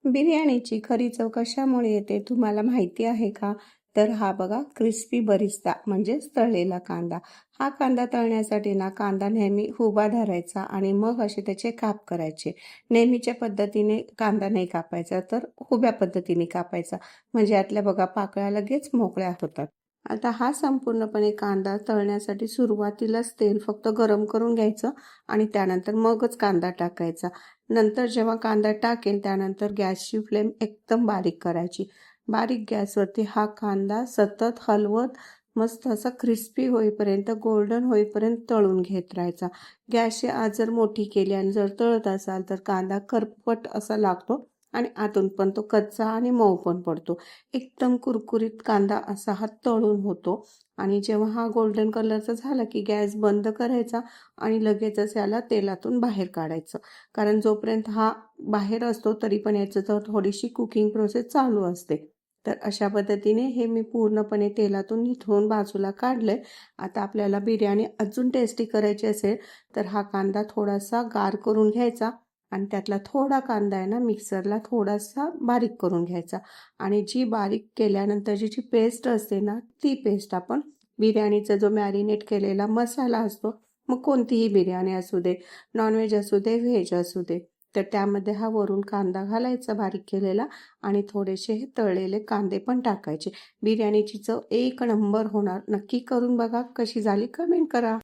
बिर्याणीची खरी चव कशामुळे येते तुम्हाला माहिती आहे का? तर हा बघा क्रिस्पी बरिस्ता म्हणजेच तळलेला कांदा. हा कांदा तळण्यासाठी ना कांदा नेहमी उभा धरायचा आणि मग असे त्याचे काप करायचे. नेहमीच्या पद्धतीने कांदा नाही कापायचा तर उभ्या पद्धतीने कापायचा. म्हणजे यातल्या बघा पाकळ्या लगेच मोकळ्या होतात. आता हा संपूर्णपणे कांदा तळण्यासाठी सुरुवातीलाच तेल फक्त गरम करून घ्यायचं आणि त्यानंतर मगच कांदा टाकायचा. नंतर जेव्हा कांदा टाकेल त्यानंतर गॅसची फ्लेम एकदम बारीक करायची. बारीक गॅसवरती हा कांदा सतत हलवत मस्त असा क्रिस्पी होईपर्यंत गोल्डन होईपर्यंत तळून घेत राहायचा. गॅसची आच जर मोठी केली आणि जर तळत असाल तर कांदा करपट असा लागतो आणि आतून पण तो कच्चा आणि मऊ पण पडतो. एकदम कुरकुरीत कांदा असा हा तळून होतो आणि जेव्हा हा गोल्डन कलरचा झाला की गॅस बंद करायचा आणि लगेचच याला तेलातून बाहेर काढायचं. कारण जोपर्यंत हा बाहेर असतो तरी पण याचं तर थोडीशी कुकिंग प्रोसेस चालू असते. तर अशा पद्धतीने हे मी पूर्णपणे तेलातून निथळून बाजूला काढलंय. आता आपल्याला बिर्याणी अजून टेस्टी करायची असेल तर हा कांदा थोडासा गार करून घ्यायचा आणि त्यातला थोडा कांदा आहे ना मिक्सरला थोडासा बारीक करून घ्यायचा आणि जी बारीक केल्यानंतरची जी पेस्ट असते ना ती पेस्ट आपण बिर्याणीचा जो मॅरिनेट केलेला मसाला असतो, मग कोणतीही बिर्याणी असू दे, नॉनव्हेज असू दे, व्हेज असू दे, तर त्यामध्ये हा वरून कांदा घालायचा बारीक केलेला आणि थोडेसे हे तळलेले कांदे पण टाकायचे. बिर्याणीची चव एक नंबर होणार. नक्की करून बघा. कशी झाली कमेंट करा.